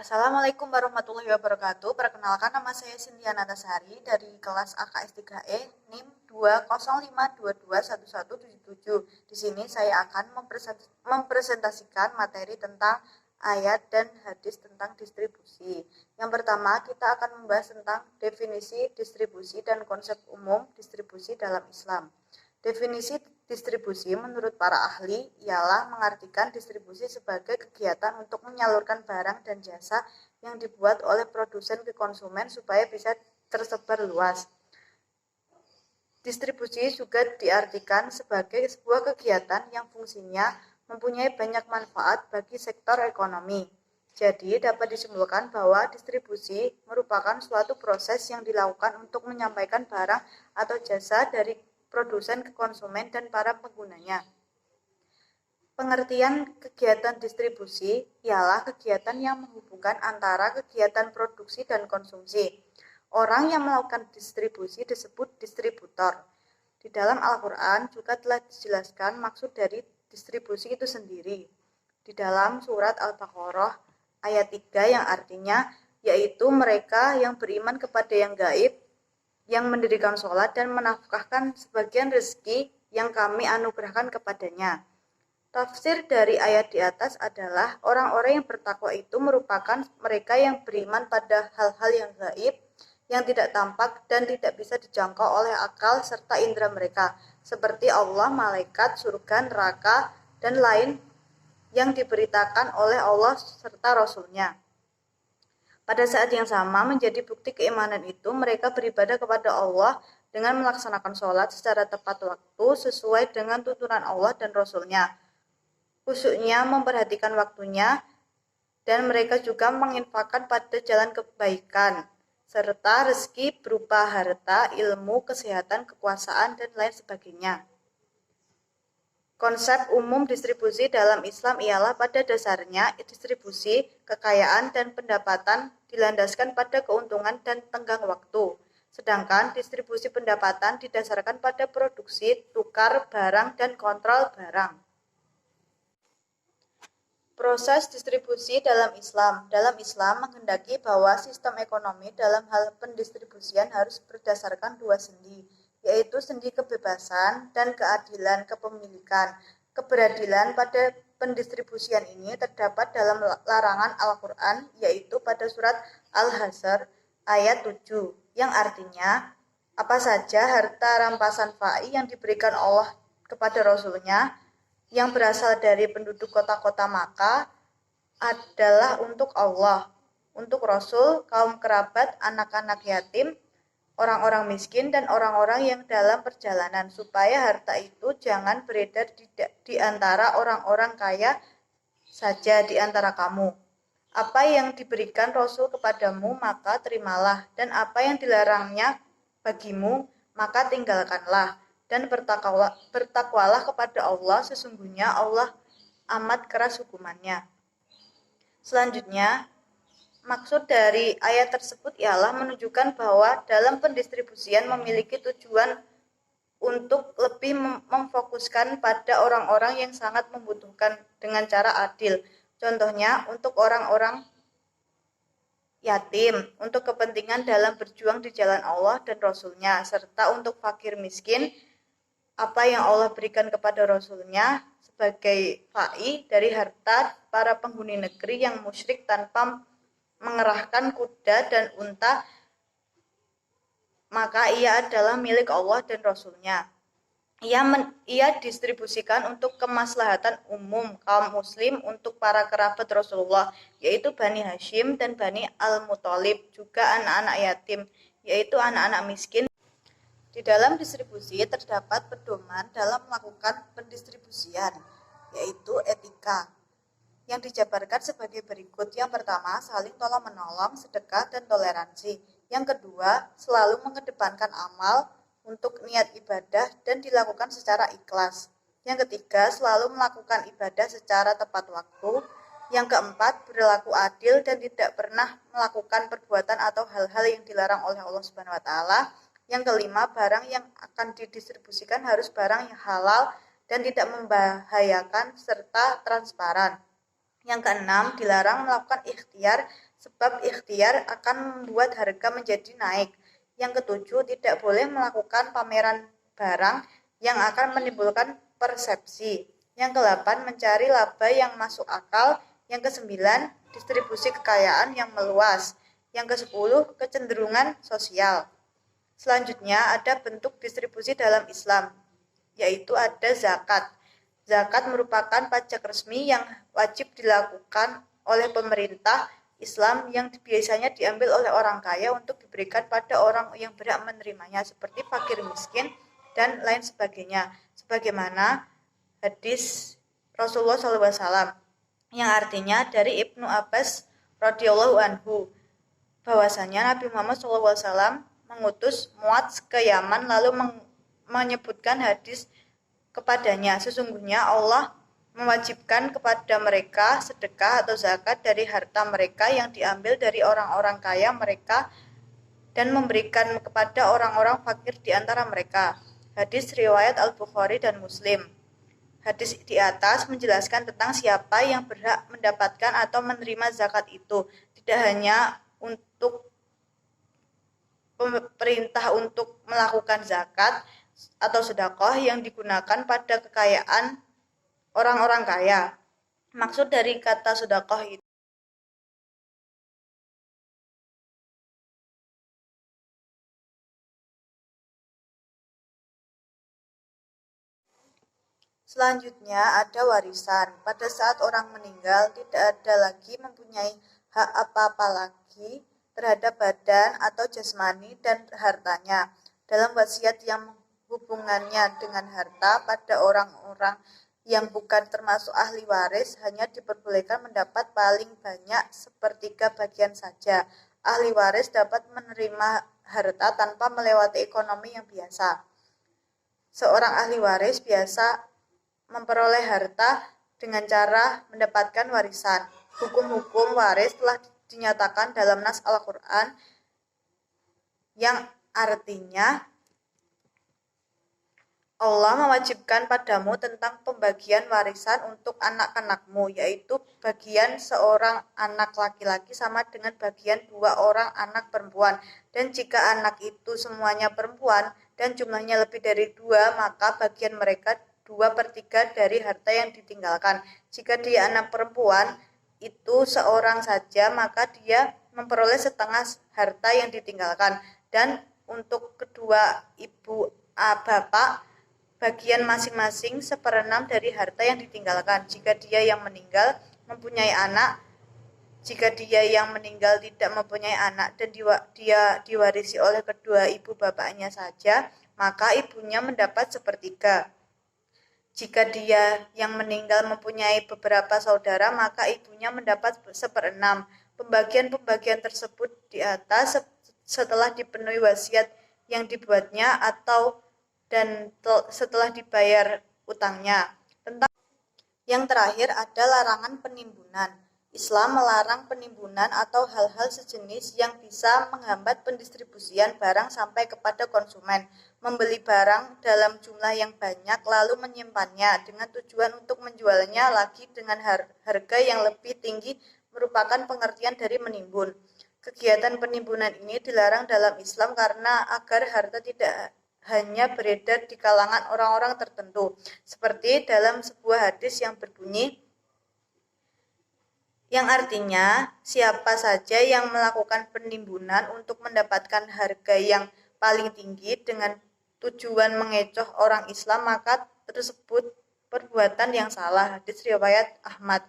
Assalamualaikum warahmatullahi wabarakatuh. Perkenalkan, nama saya Cynthia Natasari dari kelas AKS 3E NIM 205221177. Di sini saya akan mempresentasikan materi tentang ayat dan hadis tentang distribusi. Yang pertama, kita akan membahas tentang definisi distribusi dan konsep umum distribusi dalam Islam. Definisi distribusi menurut para ahli ialah mengartikan distribusi sebagai kegiatan untuk menyalurkan barang dan jasa yang dibuat oleh produsen ke konsumen supaya bisa tersebar luas. Distribusi juga diartikan sebagai sebuah kegiatan yang fungsinya mempunyai banyak manfaat bagi sektor ekonomi. Jadi dapat disimpulkan bahwa distribusi merupakan suatu proses yang dilakukan untuk menyampaikan barang atau jasa dari produsen ke konsumen dan para penggunanya. Pengertian kegiatan distribusi ialah kegiatan yang menghubungkan antara kegiatan produksi dan konsumsi. Orang yang melakukan distribusi disebut distributor. Di dalam Al-Quran juga telah dijelaskan maksud dari distribusi itu sendiri. Di dalam surat Al-Baqarah ayat 3 yang artinya yaitu mereka yang beriman kepada yang gaib, yang mendirikan sholat dan menafkahkan sebagian rezeki yang kami anugerahkan kepadanya. Tafsir dari ayat di atas adalah orang-orang yang bertakwa itu merupakan mereka yang beriman pada hal-hal yang gaib, yang tidak tampak dan tidak bisa dijangkau oleh akal serta indera mereka, seperti Allah, malaikat, surga, neraka, dan lain yang diberitakan oleh Allah serta Rasul-Nya. Pada saat yang sama, menjadi bukti keimanan itu, mereka beribadah kepada Allah dengan melaksanakan sholat secara tepat waktu sesuai dengan tuntunan Allah dan Rasul-Nya. Khususnya memperhatikan waktunya, dan mereka juga menginfakkan pada jalan kebaikan, serta rezeki berupa harta, ilmu, kesehatan, kekuasaan, dan lain sebagainya. Konsep umum distribusi dalam Islam ialah pada dasarnya distribusi, kekayaan, dan pendapatan dilandaskan pada keuntungan dan tenggang waktu. Sedangkan distribusi pendapatan didasarkan pada produksi, tukar barang, dan kontrol barang. Proses distribusi dalam Islam. Dalam Islam menghendaki bahwa sistem ekonomi dalam hal pendistribusian harus berdasarkan dua sendi, yaitu sendi kebebasan dan keadilan kepemilikan. Keberadilan pada pendistribusian ini terdapat dalam larangan Al-Quran, yaitu pada surat Al-Hasr ayat 7, yang artinya apa saja harta rampasan fa'i yang diberikan Allah kepada Rasul-Nya yang berasal dari penduduk kota-kota Makkah adalah untuk Allah, untuk Rasul, kaum kerabat, anak-anak yatim, orang-orang miskin, dan orang-orang yang dalam perjalanan, supaya harta itu jangan beredar di antara orang-orang kaya saja di antara kamu. Apa yang diberikan Rasul kepadamu, maka terimalah, dan apa yang dilarangnya bagimu, maka tinggalkanlah, dan bertakwalah kepada Allah, sesungguhnya Allah amat keras hukumannya. Selanjutnya, maksud dari ayat tersebut ialah menunjukkan bahwa dalam pendistribusian memiliki tujuan untuk lebih memfokuskan pada orang-orang yang sangat membutuhkan dengan cara adil. Contohnya untuk orang-orang yatim, untuk kepentingan dalam berjuang di jalan Allah dan Rasul-Nya, serta untuk fakir miskin, apa yang Allah berikan kepada Rasul-Nya sebagai fa'i dari harta para penghuni negeri yang musyrik tanpa mengerahkan kuda dan unta, maka ia adalah milik Allah dan Rasul-Nya. Ia distribusikan untuk kemaslahatan umum kaum muslim untuk para kerabat Rasulullah, yaitu Bani Hashim dan Bani Al-Muthalib, juga anak-anak yatim, yaitu anak-anak miskin. Di dalam distribusi terdapat pedoman dalam melakukan pendistribusian, yaitu etika, yang dijabarkan sebagai berikut. Yang pertama, saling tolong-menolong, sedekah, dan toleransi. Yang kedua, selalu mengedepankan amal untuk niat ibadah dan dilakukan secara ikhlas. Yang ketiga, selalu melakukan ibadah secara tepat waktu. Yang keempat, berlaku adil dan tidak pernah melakukan perbuatan atau hal-hal yang dilarang oleh Allah Subhanahu wa taala. Yang kelima, barang yang akan didistribusikan harus barang yang halal dan tidak membahayakan serta transparan. Yang keenam, dilarang melakukan ikhtiar sebab ikhtiar akan membuat harga menjadi naik. Yang ketujuh, tidak boleh melakukan pameran barang yang akan menimbulkan persepsi. Yang kedelapan, mencari laba yang masuk akal. Yang kesembilan, distribusi kekayaan yang meluas. Yang kesepuluh, kecenderungan sosial. Selanjutnya ada bentuk distribusi dalam Islam, yaitu ada zakat. Zakat merupakan pajak resmi yang wajib dilakukan oleh pemerintah Islam yang biasanya diambil oleh orang kaya untuk diberikan pada orang yang berhak menerimanya, seperti fakir miskin dan lain sebagainya. Sebagaimana hadis Rasulullah SAW, yang artinya dari Ibnu Abbas radhiyallahu anhu, bahwasanya Nabi Muhammad SAW mengutus Muadz ke Yaman lalu menyebutkan hadis kepadanya, sesungguhnya Allah mewajibkan kepada mereka sedekah atau zakat dari harta mereka yang diambil dari orang-orang kaya mereka dan memberikan kepada orang-orang fakir di antara mereka. Hadis riwayat Al-Bukhari dan Muslim. Hadis di atas menjelaskan tentang siapa yang berhak mendapatkan atau menerima zakat itu. Tidak hanya untuk perintah untuk melakukan zakat atau sedekah yang digunakan pada kekayaan orang-orang kaya. Maksud dari kata sedekah itu selanjutnya ada warisan. Pada saat orang meninggal, tidak ada lagi mempunyai hak apa-apa lagi terhadap badan atau jasmani dan hartanya. Dalam wasiat yang hubungannya dengan harta pada orang-orang yang bukan termasuk ahli waris hanya diperbolehkan mendapat paling banyak sepertiga bagian saja. Ahli waris dapat menerima harta tanpa melewati ekonomi yang biasa. Seorang ahli waris biasa memperoleh harta dengan cara mendapatkan warisan. Hukum-hukum waris telah dinyatakan dalam nas Al-Quran, yang artinya Allah mewajibkan padamu tentang pembagian warisan untuk anak-anakmu, yaitu bagian seorang anak laki-laki sama dengan bagian 2 orang anak perempuan. Dan jika anak itu semuanya perempuan dan jumlahnya lebih dari 2, maka bagian mereka 2/3 dari harta yang ditinggalkan. Jika dia anak perempuan itu seorang saja, maka dia memperoleh setengah harta yang ditinggalkan. Dan untuk kedua ibu bapak, bagian masing-masing 1/6 dari harta yang ditinggalkan. Jika dia yang meninggal mempunyai anak, jika dia yang meninggal tidak mempunyai anak dan dia diwarisi oleh kedua ibu bapaknya saja, maka ibunya mendapat 1/3. Jika dia yang meninggal mempunyai beberapa saudara, maka ibunya mendapat 1/6. Pembagian-pembagian tersebut di atas setelah dipenuhi wasiat yang dibuatnya atau dan setelah dibayar utangnya. Yang terakhir ada larangan penimbunan. Islam melarang penimbunan atau hal-hal sejenis yang bisa menghambat pendistribusian barang sampai kepada konsumen. Membeli barang dalam jumlah yang banyak lalu menyimpannya dengan tujuan untuk menjualnya lagi dengan harga yang lebih tinggi merupakan pengertian dari menimbun. Kegiatan penimbunan ini dilarang dalam Islam karena agar harta tidak hanya beredar di kalangan orang-orang tertentu, seperti dalam sebuah hadis yang berbunyi, yang artinya siapa saja yang melakukan penimbunan untuk mendapatkan harga yang paling tinggi dengan tujuan mengecoh orang Islam, maka tersebut perbuatan yang salah. Hadis riwayat Ahmad.